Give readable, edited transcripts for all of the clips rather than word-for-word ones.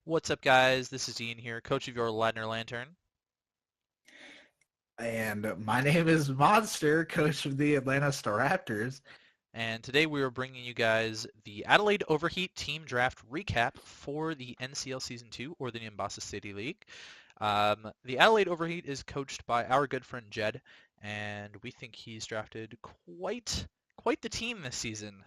What's up, guys? This is Ian here, coach of your Ladner Lantern. And my name is Monster, coach of the Atlanta Staraptors. And today we are bringing you guys the Adelaide Overheat team draft recap for the NCL Season 2, or the Nimbasa City League. The Adelaide Overheat is coached by our good friend Jed, and we think he's drafted quite the team this season.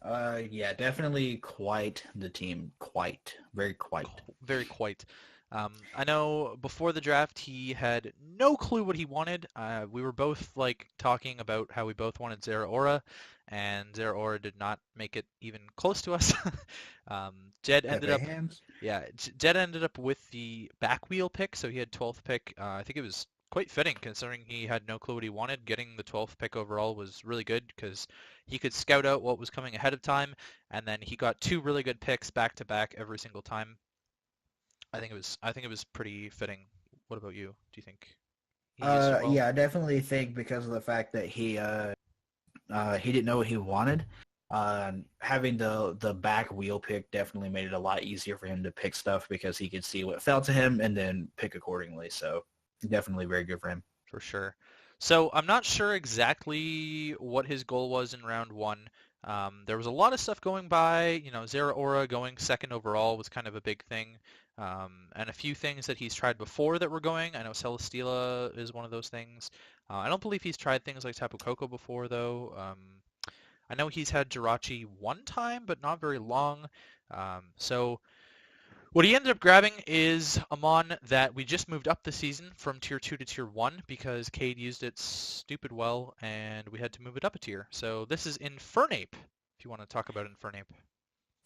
Yeah, definitely quite the team. Quite. Very quite. Very quite. I know before the draft he had no clue what he wanted. We were both like talking about how we both wanted Zeraora, and Zeraora did not make it even close to us. Jed ended Pepe up, hands. yeah, Jed ended up with the back wheel pick, so he had 12th pick. I think it was quite fitting considering he had no clue what he wanted. Getting the 12th pick overall was really good because he could scout out what was coming ahead of time, and then he got two really good picks back to back every single time. I think it was pretty fitting. What about you? Do you think he used it well? Yeah, I definitely think because of the fact that he didn't know what he wanted. Having the back wheel pick definitely made it a lot easier for him to pick stuff because he could see what fell to him and then pick accordingly. So definitely very good for him. For sure. So I'm not sure exactly what his goal was in round one. There was a lot of stuff going by. Zeraora going second overall was kind of a big thing. And a few things that he's tried before that were going. I know Celesteela is one of those things. I don't believe he's tried things like Tapu Koko before, though. I know he's had Jirachi one time, but not very long. So what he ended up grabbing is a mon that we just moved up the season from Tier 2 to Tier 1 because Cade used it stupid well, and we had to move it up a tier. So this is Infernape, if you want to talk about Infernape.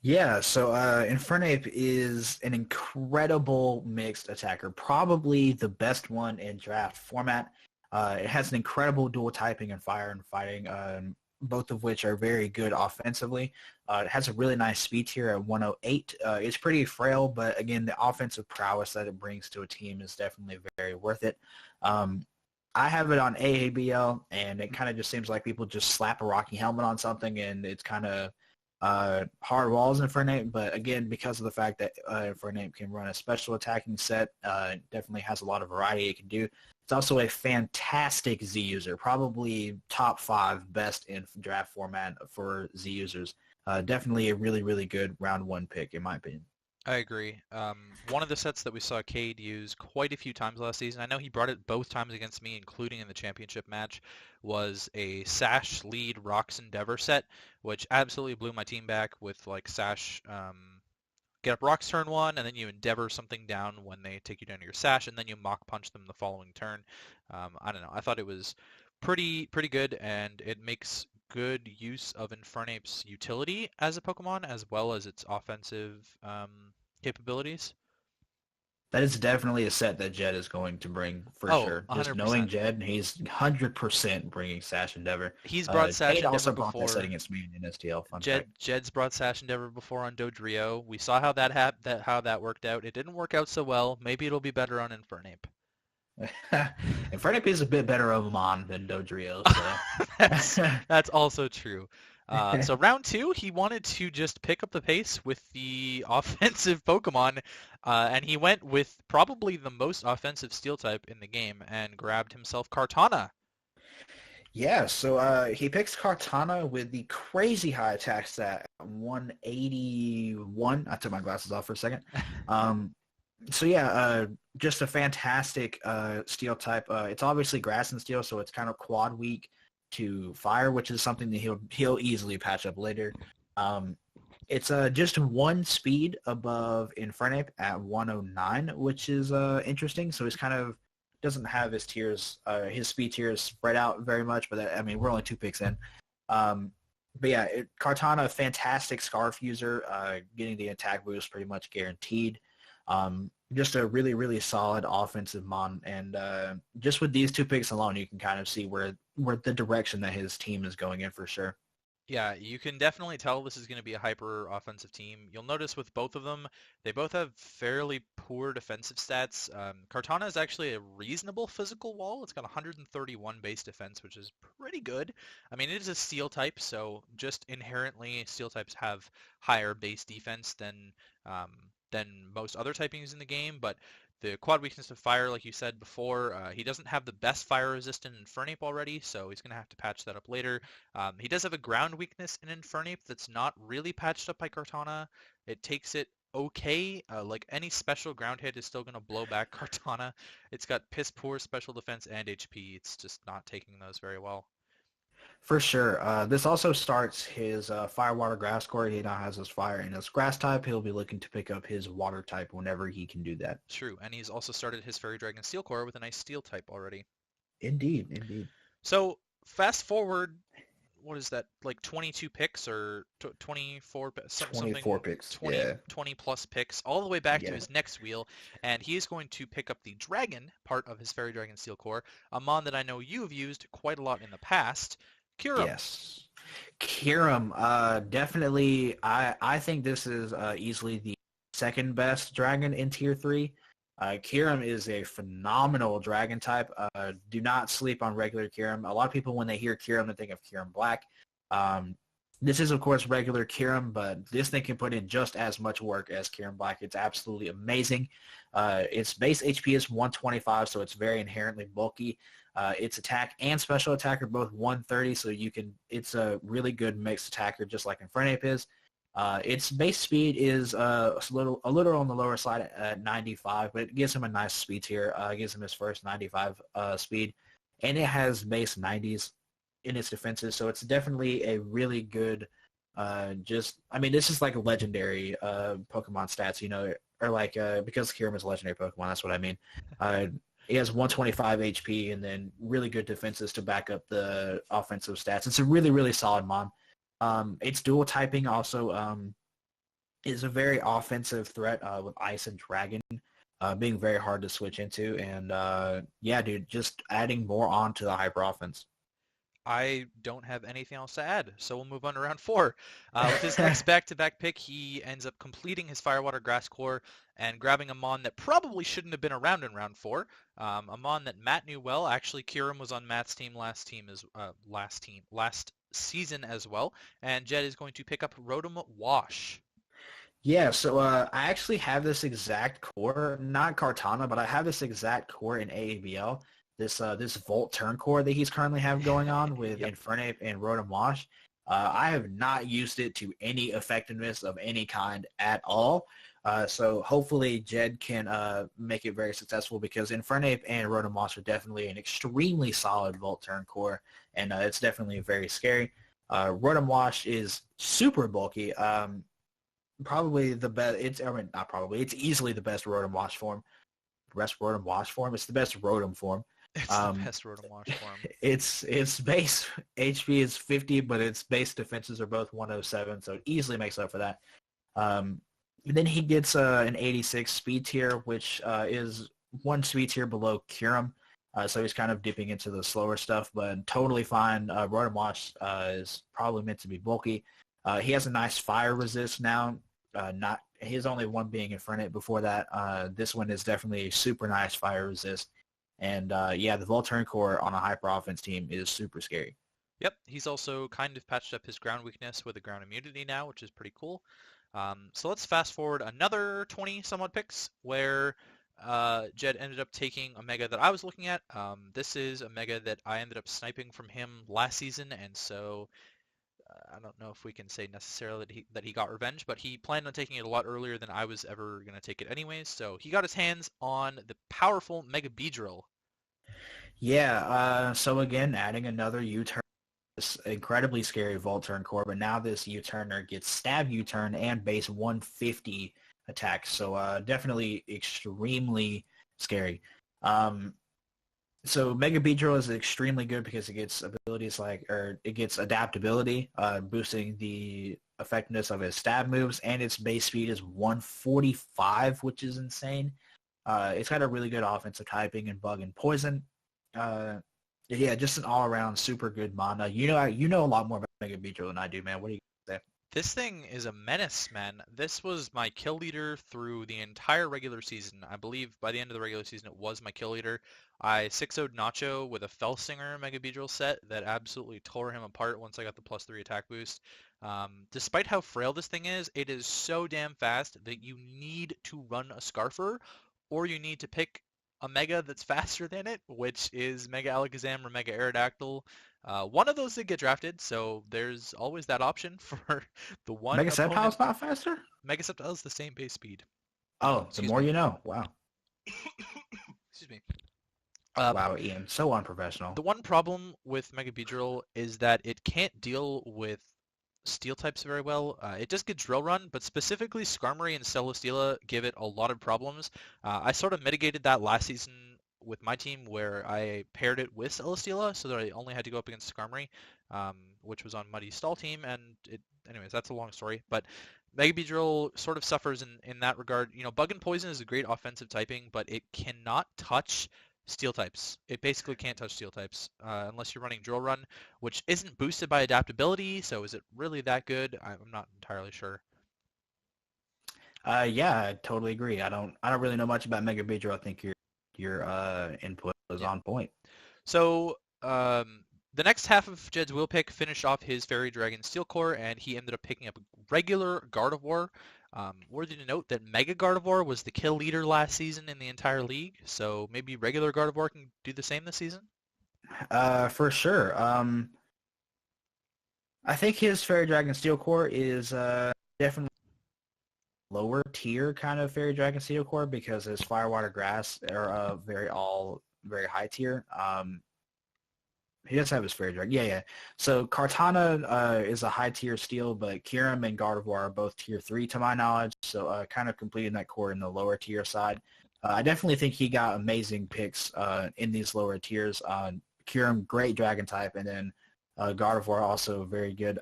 Yeah, so Infernape is an incredible mixed attacker, probably the best one in draft format. It has an incredible dual typing and fire and fighting, both of which are very good offensively. It has a really nice speed tier at 108. It's pretty frail, but again, the offensive prowess that it brings to a team is definitely very worth it. Um, I have it on AABL, and it kind of just seems like people just slap a Rocky helmet on something, and it's kind of hard walls in Infernape, but again, because of the fact that Infernape can run a special attacking set, it definitely has a lot of variety it can do. It's also a fantastic Z user, probably top 5 best in draft format for Z users. Definitely a really, really good round 1 pick, in my opinion. I agree. One of the sets that we saw Cade use quite a few times last season, I know he brought it both times against me, including in the championship match, was a Sash lead Rocks Endeavor set, which absolutely blew my team back with like Sash get up rocks turn one, and then you endeavor something down when they take you down to your sash, and then you mock punch them the following turn. I don't know. I thought it was pretty good, and it makes good use of Infernape's utility as a Pokemon as well as its offensive capabilities. That is definitely a set that Jed is going to bring for Oh, sure. Just knowing 100%. Jed, he's 100% bringing Sash Endeavor. He's brought Sash Cade Endeavor also brought that set before. against me in STL. Fun fact. Jed's brought Sash Endeavor before on Dodrio. We saw how how that worked out. It didn't work out so well. Maybe it'll be better on Infernape. Infernape is a bit better of a mon than Dodrio, so That's that's also true. So round two, he wanted to just pick up the pace with the offensive Pokemon, and he went with probably the most offensive Steel type in the game and grabbed himself Kartana. yeah. So he picks Kartana with the crazy high attack stat, 181. I took my glasses off for a second. Um, so yeah, just a fantastic steel type. It's obviously grass and steel, so it's kind of quad weak to fire, which is something that he'll easily patch up later. Um, it's just one speed above Infernape at 109, which is interesting. So he's kind of doesn't have his speed tiers spread out very much, but I mean we're only 2 picks in. Um, but yeah, Kartana, fantastic Scarf user, getting the attack boost pretty much guaranteed. Just a really, really solid offensive mon, and just with these 2 picks alone, you can kind of see where the direction that his team is going in for sure. Yeah, you can definitely tell this is going to be a hyper offensive team. You'll notice with both of them, they both have fairly poor defensive stats. Kartana is actually a reasonable physical wall. It's got 131 base defense, which is pretty good. I mean, it is a steel type, so just inherently steel types have higher base defense than than most other typings in the game, but the quad weakness to fire, like you said before, he doesn't have the best fire resistant Infernape already, so he's going to have to patch that up later. He does have a ground weakness in Infernape that's not really patched up by Kartana. It takes it okay. Like any special ground hit is still going to blow back Kartana. It's got piss poor special defense and HP. It's just not taking those very well. For sure. This also starts his fire, water, grass core. He now has his fire and his grass type. He'll be looking to pick up his water type whenever he can do that. True, and he's also started his Fairy Dragon Steel Core with a nice Steel type already. Indeed, indeed. So fast forward, what is that, like 22 picks or 24, 24 something, picks. 20, Yeah. 20 plus picks, all the way back to Yeah. his next wheel, and he is going to pick up the Dragon part of his Fairy Dragon Steel Core, a mon that I know you have used quite a lot in the past, Kirim. Yes. Kirim, definitely. I think this is easily the second best dragon in Tier 3. Kirim is a phenomenal dragon type. Do not sleep on regular Kirim. A lot of people, when they hear Kirim, they think of Kirim Black. Um, this is, of course, regular Kirim, but this thing can put in just as much work as Kirim Black. It's absolutely amazing. Its base HP is 125, so it's very inherently bulky. Its attack and special attack are both 130, so it's a really good mixed attacker, just like Infernape is. Its base speed is a little on the lower side at 95, but it gives him a nice speed tier. It gives him his first 95 speed, and it has base 90s in its defenses, so it's definitely a really good. This is like a legendary Pokemon stats, or like because Kirim is a legendary Pokemon. That's what I mean. Uh, he has 125 HP and then really good defenses to back up the offensive stats. It's a really, really solid mon. Its dual typing also is a very offensive threat with Ice and Dragon being very hard to switch into. And yeah, dude, just adding more on to the hyper offense. I don't have anything else to add, so we'll move on to round four. With his next back-to-back pick, he ends up completing his Firewater Grass Core and grabbing a Mon that probably shouldn't have been around in round four. A Mon that Matt knew well. Actually, Kirim was on Matt's team last season as well. And Jed is going to pick up Rotom-Wash. Yeah, so I actually have this exact core, not Cartana, but I have this exact core in AABL. This Volt turn core that he's currently have going on with Yep. Infernape and Rotom-Wash. I have not used it to any effectiveness of any kind at all. So hopefully Jed can make it very successful because Infernape and Rotom-Wash are definitely an extremely solid Volt turn core, and it's definitely very scary. Rotom-Wash is super bulky. Probably the best. Not probably. It's easily the best Rotom-Wash form. Best Rotom-Wash form. It's the best Rotom form. It's the Um, best Rotom-Wash form. its base HP is 50, but its base defenses are both 107, so it easily makes up for that. Then he gets an 86 speed tier, which is one speed tier below Kirim. So he's kind of dipping into the slower stuff, but totally fine. Rotom-Wash is probably meant to be bulky. He has a nice fire resist now. Not his only one being in front of it before that. This one is definitely a super nice fire resist. And yeah, the Volturn core on a hyper offense team is super scary. Yep, he's also kind of patched up his ground weakness with a ground immunity now, which is pretty cool. So let's fast forward another 20 somewhat picks where Jed ended up taking a mega that I was looking at. This is a mega that I ended up sniping from him last season, and so I don't know if we can say necessarily that he got revenge, but he planned on taking it a lot earlier than I was ever going to take it anyways. So he got his hands on the powerful Mega Beedrill. Yeah, so again, adding another U-turn, this incredibly scary Volturn core, but now this U-turner gets stab U-turn and base 150 attack, so definitely extremely scary. Um, so Mega Beedrill is extremely good because it gets abilities or it gets adaptability, boosting the effectiveness of its stab moves, and its base speed is 145, which is insane. It's got a really good offensive typing and bug and poison. Uh, yeah, just an all-around super good mana. You know a lot more about Mega Beedrill than I do, man. What do you say? This thing is a menace, man. This was my kill leader through the entire regular season. I believe by the end of the regular season it was my kill leader. I 6-0'd Nacho with a Felsinger Mega Beedrill set that absolutely tore him apart once I got the +3 attack boost. Despite how frail this thing is, it is so damn fast that you need to run a Scarfer, or you need to pick a Mega that's faster than it, which is Mega Alakazam or Mega Aerodactyl. One of those did get drafted, so there's always that option for the one Mega opponent. Sceptile's not faster? Mega Sceptile is the same base speed. Oh, the Excuse more me. you know. Wow. Excuse me. Um, Wow, Ian. So unprofessional. the one problem with Mega Beedrill is that it can't deal with steel types very well. It does get Drill Run, but specifically Skarmory and Celesteela give it a lot of problems. I sort of mitigated that last season with my team where I paired it with Celesteela so that I only had to go up against Skarmory, which was on Muddy's stall team, and anyways, that's a long story. But Mega Beedrill sort of suffers in that regard. You know, Bug and Poison is a great offensive typing, but it cannot touch steel types. It basically can't touch steel types unless you're running Drill Run, which isn't boosted by adaptability. So is it really that good? I'm not entirely sure. Yeah, I totally agree. I don't really know much about Mega Beedrill. I think your input was Yeah. on point. So the next half of Jed's wheel pick finished off his Fairy Dragon Steel Core, and he ended up picking up regular Gardevoir. Worthy to note that Mega Gardevoir was the kill leader last season in the entire league, so maybe regular Gardevoir can do the same this season. For sure. I think his Fairy Dragon Steel Core is definitely lower tier kind of Fairy Dragon Steel Core because his Firewater Grass are very high tier. He does have his Fairy Dragon. Yeah, yeah. So Kartana is a high tier steel, but Kirim and Gardevoir are both tier 3 to my knowledge. So kind of completing that core in the lower tier side. I definitely think he got amazing picks in these lower tiers. Kirim, great Dragon type, and then Gardevoir also very good.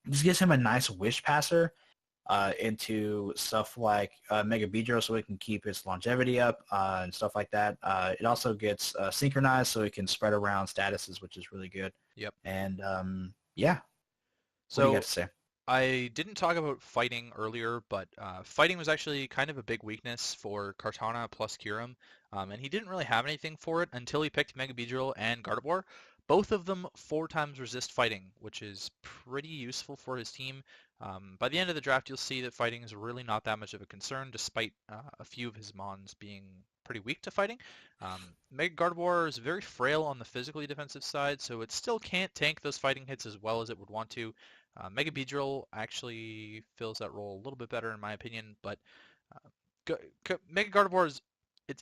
This gives him a nice Wish Passer into stuff like Mega Beedrill so it can keep its longevity up and stuff like that. It also gets synchronized so it can spread around statuses, which is really good. Yep. And yeah, what do you got So to say? I didn't talk about fighting earlier, but fighting was actually kind of a big weakness for Kartana plus Kyurem, and he didn't really have anything for it until he picked Mega Beedrill and Gardevoir. Both of them 4 times resist fighting, which is pretty useful for his team. By the end of the draft, you'll see that fighting is really not that much of a concern, despite a few of his mons being pretty weak to fighting. Mega Gardevoir is very frail on the physically defensive side, so it still can't tank those fighting hits as well as it would want to. Mega Beedrill actually fills that role a little bit better in my opinion, but Mega Gardevoir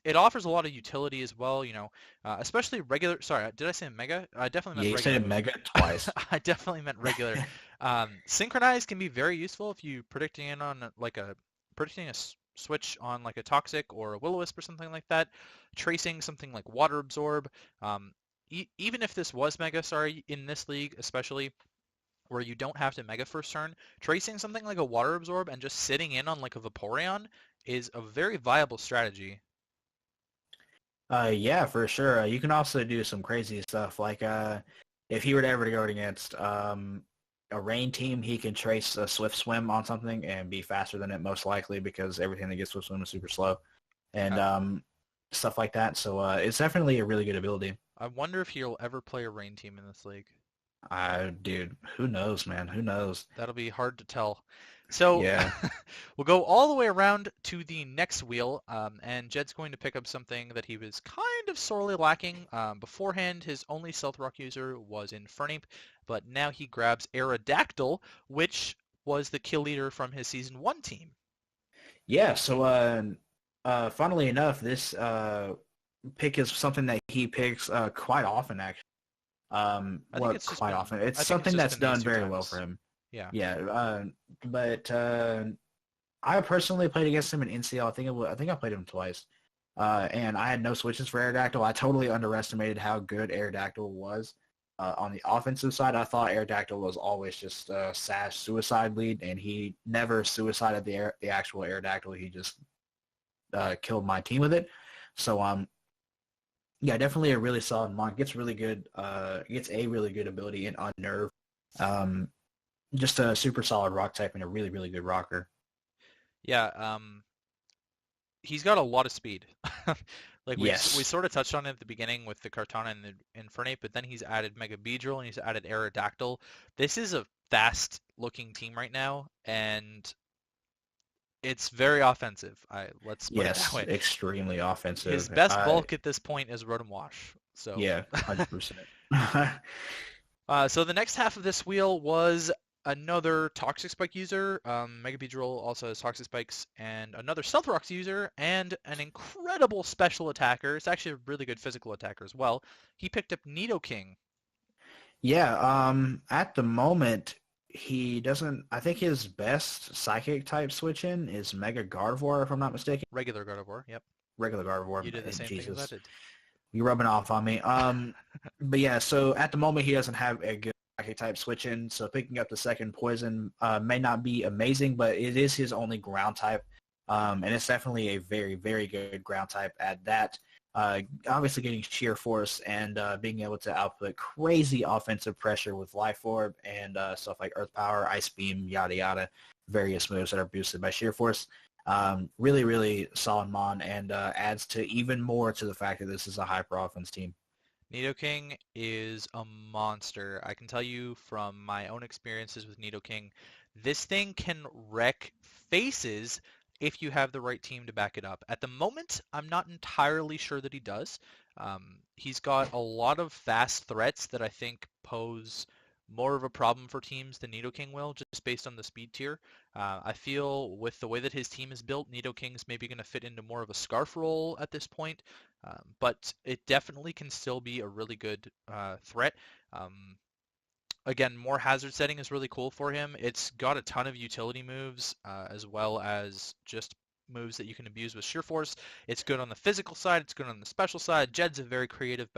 it offers a lot of utility as well, you know, especially regular. Sorry, did I say Mega? I definitely Yeah, meant you said regular. Mega twice. I definitely meant regular. Synchronize can be very useful if you predicting in on predicting a switch on like a Toxic or a Will-O-Wisp or something like that. Tracing something like Water Absorb. Even if this was Mega, sorry, in this league especially, where you don't have to Mega first turn, tracing something like a Water Absorb and just sitting in on like a Vaporeon is a very viable strategy. Yeah, for sure. You can also do some crazy stuff like if he were to ever go against a rain team, he can trace a Swift Swim on something and be faster than it most likely because everything that gets Swift Swim is super slow and I, stuff like that. So it's definitely a really good ability. I wonder if he'll ever play a rain team in this league. Dude, who knows, man? Who knows? That'll be hard to tell. So Yeah. we'll go all the way around to the next wheel, and Jed's going to pick up something that he was kind of sorely lacking. Beforehand, his only Stealth Rock user was Infernape, but now he grabs Aerodactyl, which was the kill leader from his Season 1 team. Yeah, so funnily enough, this pick is something that he picks quite often, actually. I think Well, it's just quite been, often. It's I think it's something just that's been these done two very well for times. him. Yeah. Yeah, but I personally played against him in NCL. I think I played him twice, and I had no switches for Aerodactyl. I totally underestimated how good Aerodactyl was. On the offensive side, I thought Aerodactyl was always just a sash suicide lead, and he never suicided the actual Aerodactyl. He just killed my team with it. So yeah, definitely a really solid monk. Gets really good. Gets a really good ability in Unnerve. Um, just a super solid rock type and a really really good rocker. Yeah, he's got a lot of speed. Like we Yes. sort of touched on it at the beginning with the Kartana and the Infernape, but then he's added Mega Beedrill and he's added Aerodactyl. This is a fast looking team right now, and it's very offensive. Let's put it that Yes. way. Extremely His offensive. best bulk at this point is Rotom-Wash. So Yeah, 100%. So the next half of this wheel was another Toxic Spike user. Mega Beedrill also has Toxic Spikes, and another Stealth Rocks user, and an incredible special attacker. It's actually a really good physical attacker as well. He picked up Nidoking, Yeah, at the moment, he doesn't. I think his best psychic type switch in is Mega Gardevoir, if I'm not mistaken. regular Gardevoir. Yep, Regular you Gardevoir. did the same thing as I Jesus, did. you're rubbing off on me. But yeah, so at the moment, he doesn't have a good psychic type switch in. So picking up the second poison may not be amazing, but it is his only ground type. And it's definitely a very, very good ground type at that. Obviously getting sheer force and being able to output crazy offensive pressure with Life Orb and stuff like Earth Power, Ice Beam, yada yada, various moves that are boosted by sheer force. Really, really solid mon and adds to even more to the fact that this is a hyper offense team. Nidoking is a monster. I can tell you from my own experiences with Nidoking, this thing can wreck faces if you have the right team to back it up. At the moment, I'm not entirely sure that he does. He's got a lot of fast threats that I think pose more of a problem for teams than Nidoking will, just based on the speed tier. I feel with the way that his team is built, Nidoking's maybe going to fit into more of a scarf role at this point. But it definitely can still be a really good threat. Um, Again, more hazard setting is really cool for him. It's got a ton of utility moves as well as just moves that you can abuse with sheer force. It's good on the physical side. It's good on the special side. Jed's a very creative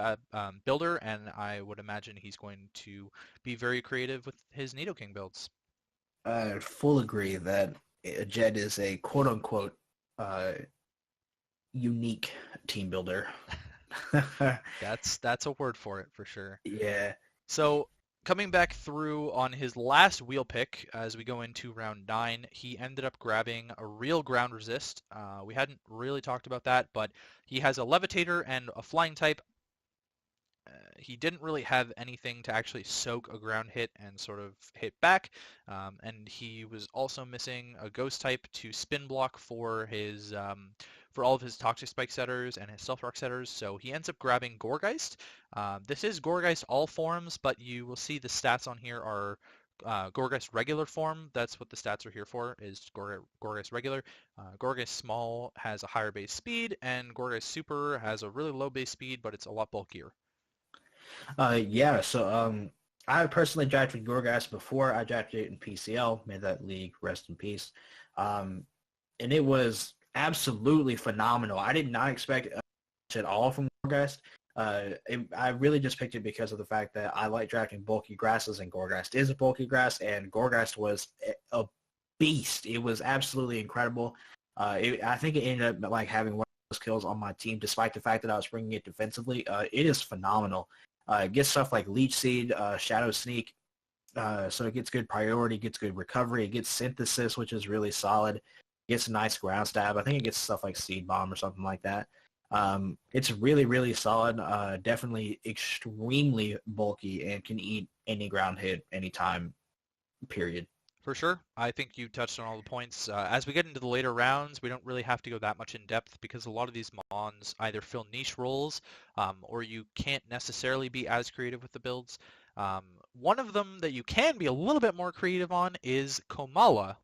builder, and I would imagine he's going to be very creative with his Nidoking builds. I full agree that Jed is a quote unquote uh, unique team builder. That's a word for it for sure. Yeah. So coming back through on his last wheel pick as we go into round 9, he ended up grabbing a real ground resist. We hadn't really talked about that, but he has a levitator and a flying type. He didn't really have anything to actually soak a ground hit and sort of hit back. And he was also missing a ghost type to spin block for all of his toxic spike setters and his stealth rock setters. So he ends up grabbing Gorgeist. This is Gorgeist all forms, but you will see the stats on here are Gorgeist regular form. That's what the stats are here for, is Gorgeist regular. Gorgeist small has a higher base speed, and Gorgeist super has a really low base speed, but it's a lot bulkier. Yeah, so I personally drafted Gorgas before I drafted it in PCL, made that league rest in peace. And it was absolutely phenomenal. I did not expect much at all from Gorgas. I really just picked it because of the fact that I like drafting bulky grasses, and Gorgast is a bulky grass, and Gorgast was a beast. It was absolutely incredible. I think it ended up like having one of those kills on my team, despite the fact that I was bringing it defensively. It is phenomenal. It gets stuff like Leech Seed, Shadow Sneak, so it gets good priority, gets good recovery, it gets Synthesis, which is really solid. It gets a nice ground stab. I think it gets stuff like Seed Bomb or something like that. It's really, really solid. Definitely extremely bulky and can eat any ground hit anytime, period. For sure. I think you touched on all the points. As we get into the later rounds, we don't really have to go that much in depth because a lot of these mons either fill niche roles or you can't necessarily be as creative with the builds. One of them that you can be a little bit more creative on is Kamala,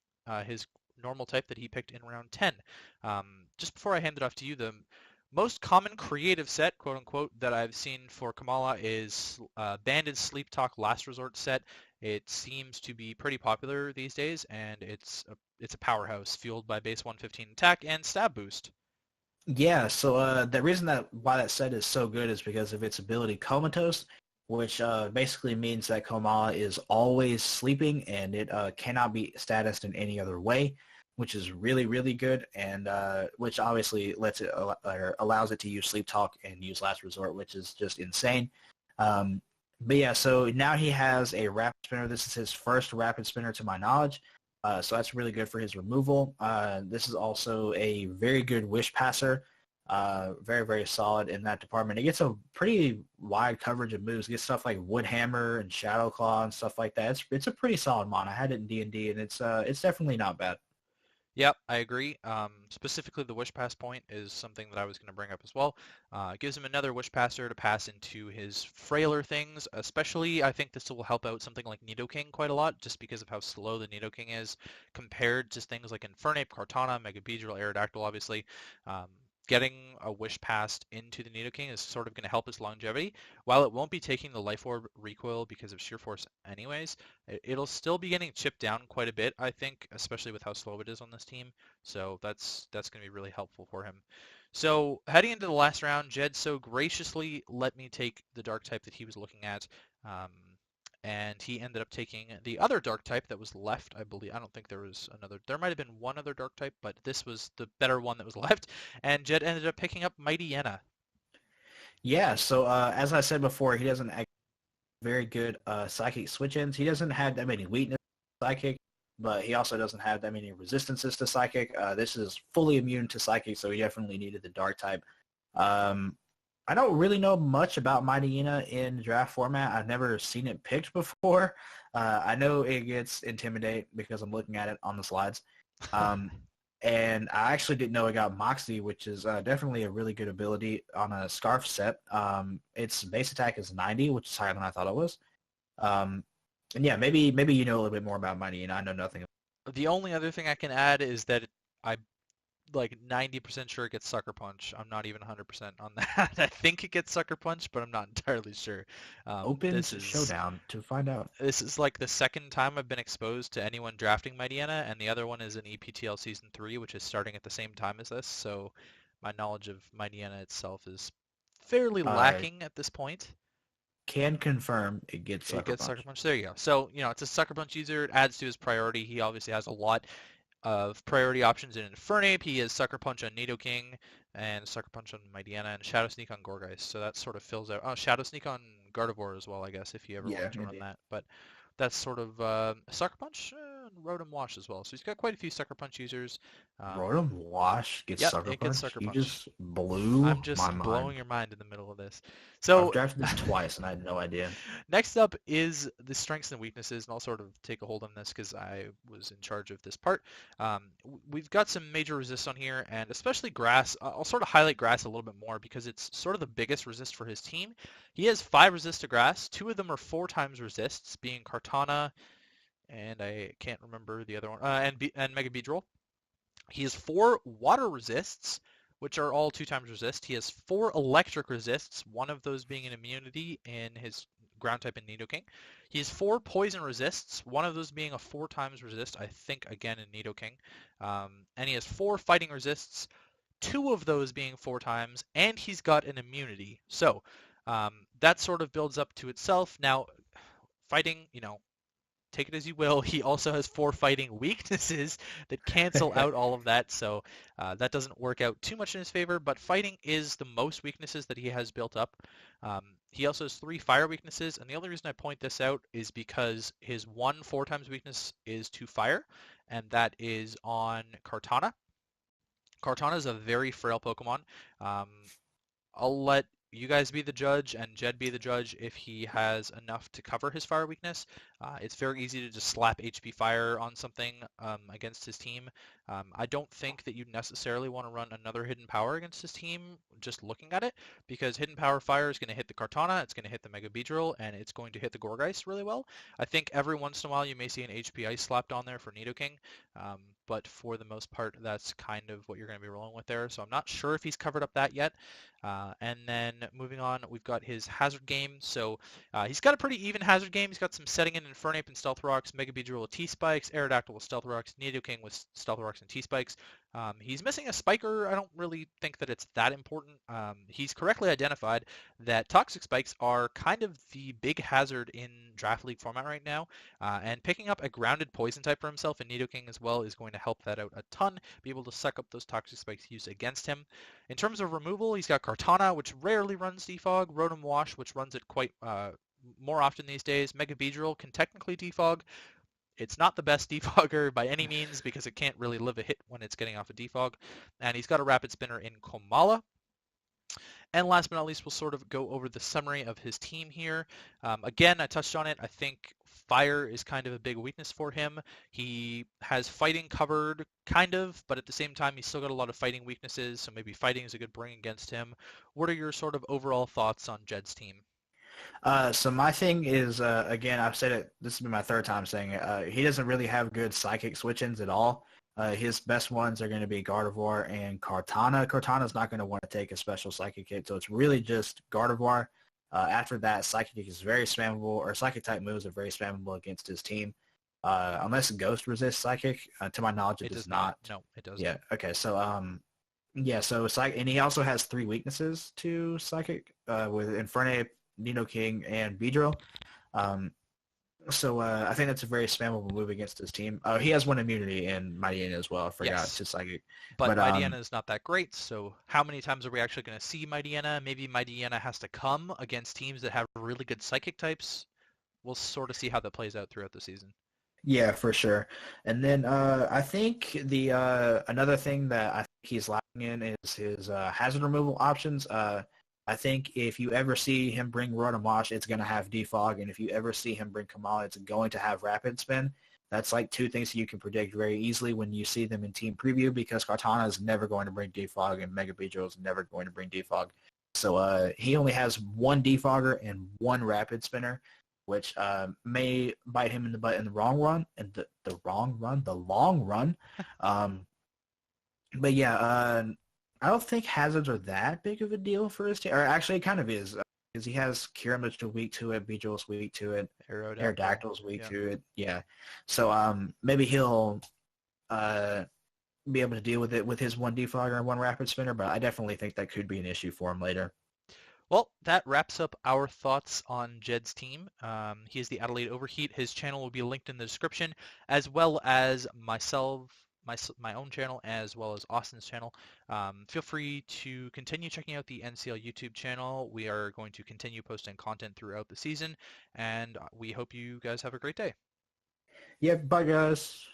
his normal type that he picked in round 10. Just before I hand it off to you, the most common creative set, quote unquote, that I've seen for Kamala is Banded Sleep Talk Last Resort set. It seems to be pretty popular these days, and it's a powerhouse fueled by base 115 attack and stab boost. Yeah, so the reason that why that set is so good is because of its ability Comatose, which basically means that Kamala is always sleeping and it cannot be statused in any other way, which is really, really good, and which obviously lets it or allows it to use Sleep Talk and use Last Resort, which is just insane. But yeah, so now he has a Rapid Spinner. This is his first Rapid Spinner to my knowledge. So that's really good for his removal. This is also a very good wish passer. Very, very solid in that department. It gets a pretty wide coverage of moves. It gets stuff like Woodhammer and Shadow Claw and stuff like that. It's a pretty solid mon. I had it in D&D, and it's definitely not bad. Yep, I agree. Specifically, the Wish Pass point is something that I was going to bring up as well. It gives him another Wish Passer to pass into his frailer things. Especially, I think this will help out something like Nidoking quite a lot, just because of how slow the Nidoking is compared to things like Infernape, Kartana, Mega Beedrill, Aerodactyl, obviously. Um, Getting a Wish passed into the Nidoking is sort of going to help his longevity. While it won't be taking the Life Orb recoil because of sheer force anyways, it'll still be getting chipped down quite a bit, I think, especially with how slow it is on this team. So that's going to be really helpful for him. So heading into the last round, Jed so graciously let me take the dark type that he was looking at. Um, and he ended up taking the other dark type that was left, I believe. I don't think there was another. There might have been one other dark type, but this was the better one that was left. And Jed ended up picking up Mightyena. Yeah. So as I said before, he doesn't have very good psychic switch-ins. He doesn't have that many weaknesses to psychic, but he also doesn't have that many resistances to psychic. This is fully immune to psychic, so he definitely needed the dark type. Um, I don't really know much about Mightyena in draft format. I've never seen it picked before. I know it gets Intimidate because I'm looking at it on the slides. Um, and I actually didn't know it got Moxie, which is definitely a really good ability on a Scarf set. Its base attack is 90, which is higher than I thought it was. Um, and yeah, maybe you know a little bit more about Mightyena. I know nothing. The only other thing I can add is that I like 90% sure it gets Sucker Punch. I'm not even 100% on that. I think it gets Sucker Punch, but I'm not entirely sure. Opens This is Showdown to find out. this is like the second time I've been exposed to anyone drafting Mightyena, and the other one is in EPTL Season 3, which is starting at the same time as this. So my knowledge of Mightyena itself is fairly Uh, lacking at this point. can confirm it gets It Sucker gets Sucker Punch. Punch. There you go. So, it's a Sucker Punch user. It adds to his priority. He obviously has a lot of priority options in Infernape. He has Sucker Punch on Nidoking and Sucker Punch on Mightyena and Shadow Sneak on Gorgeist. So that sort of fills out. Oh, Shadow Sneak on Gardevoir as well, I guess, if you ever Yeah, wanted to run indeed. that. But that's sort of Sucker Punch and Rotom-Wash as well. So he's got quite a few Sucker Punch users. Um, Rotom-Wash gets yep, Sucker it gets Punch. Sucker You Punch. just blew I'm just my blowing mind. your mind in the middle of this. I've So drafted this twice and I had no idea. next up is the strengths and weaknesses, and I'll sort of take a hold on this because I was in charge of this part. We've got some major resists on here, and especially grass. I'll sort of highlight grass a little bit more because it's sort of the biggest resist for his team. He has 5 resists to grass. 2 of them are 4 times resists, being Kartana, and I can't remember the other one, and Mega Beedrill. He has 4 water resists, which are all 2 times resist. He has 4 electric resists, one of those being an immunity in his ground type in Nidoking. He has 4 poison resists, one of those being a 4 times resist, I think again in Nidoking. And he has 4 fighting resists, 2 of those being 4 times, and he's got an immunity. So that sort of builds up to itself. Now, fighting, take it as you will. He also has 4 fighting weaknesses that cancel out all of that, so that doesn't work out too much in his favor, but fighting is the most weaknesses that he has built up. He also has 3 fire weaknesses, and the only reason I point this out is because his 1 4 times weakness is to fire, and that is on Kartana. Kartana is a very frail Pokemon. Um, I'll let you guys be the judge and Jed be the judge if he has enough to cover his fire weakness. It's very easy to just slap HP fire on something against his team. I don't think that you necessarily want to run another hidden power against his team just looking at it, because hidden power fire is going to hit the Kartana, it's going to hit the Mega Beedrill, and it's going to hit the Gorgeist really well. I think every once in a while you may see an HP ice slapped on there for Nidoking, but for the most part that's kind of what you're going to be rolling with there. So I'm not sure if he's covered up that yet. And then moving on, we've got his hazard game. So he's got a pretty even hazard game. He's got some setting in Infernape and Stealth Rocks, Mega Beedrill with T-Spikes, Aerodactyl with Stealth Rocks, Nidoking with Stealth Rocks and T-Spikes. He's missing a Spiker. I don't really think that it's that important. He's correctly identified that Toxic Spikes are kind of the big hazard in Draft League format right now, and picking up a grounded Poison type for himself in Nidoking as well is going to help that out a ton, be able to suck up those Toxic Spikes used against him. In terms of removal, he's got Kartana, which rarely runs Defog, Rotom-Wash, which runs it quite more often these days. Mega Beedrill can technically defog, It's not the best defogger by any means because it can't really live a hit when it's getting off a defog. And he's got a rapid spinner in Kamala. And last but not least, we'll sort of go over the summary of his team here. Again, I touched on it. I think fire is kind of a big weakness for him. He has fighting covered, kind of, but at the same time, he's still got a lot of fighting weaknesses, so maybe fighting is a good bring against him. What are your sort of overall thoughts on Jed's team? So my thing is, again, I've said it. This has been my third time saying it. He doesn't really have good psychic switch-ins at all. His best ones are going to be Gardevoir and Kartana. Kartana's not going to want to take a special psychic hit, so it's really just Gardevoir. After that, psychic is very spammable, or psychic type moves are very spammable against his team, unless Ghost resists psychic. To my knowledge, it It does does not. not. No, it doesn't. Yeah. Okay. So yeah. So and he also has three weaknesses to psychic with Infernape, Nidoking, and Beedrill. Um, I think that's a very spammable move against his team. He has one immunity in Mightyena as well. I forgot Yes, to psychic, but but Mightyena is not that great, so how many times are we actually going to see Mightyena? Maybe Mightyena has to come against teams that have really good psychic types. We'll sort of see how that plays out throughout the season. yeah, for sure. And then I think the another thing that I think he's lacking in is his hazard removal options. I think if you ever see him bring Rotom-Wash, it's going to have Defog, and if you ever see him bring Kamala, it's going to have Rapid Spin. That's like two things you can predict very easily when you see them in team preview because Kartana is never going to bring Defog and Mega Beedrill is never going to bring Defog. So he only has one Defogger and one Rapid Spinner, which may bite him in the butt in the wrong run, and the long run. Um, but yeah, I don't think hazards are that big of a deal for his team. Or actually, it kind of is, because he has Kirim that's weak to it, Beedrill's weak to it, Aerodactyl. Aerodactyl's weak Yeah. to it. Yeah, so maybe he'll uh be able to deal with it with his one defogger and one rapid spinner, but I definitely think that could be an issue for him later. Well, that wraps up our thoughts on Jed's team. He is the Adelaide Overheat. His channel will be linked in the description, as well as my own channel, as well as Austin's channel. Feel free to continue checking out the NCL YouTube channel. We are going to continue posting content throughout the season, and we hope you guys have a great day. Yeah, bye guys.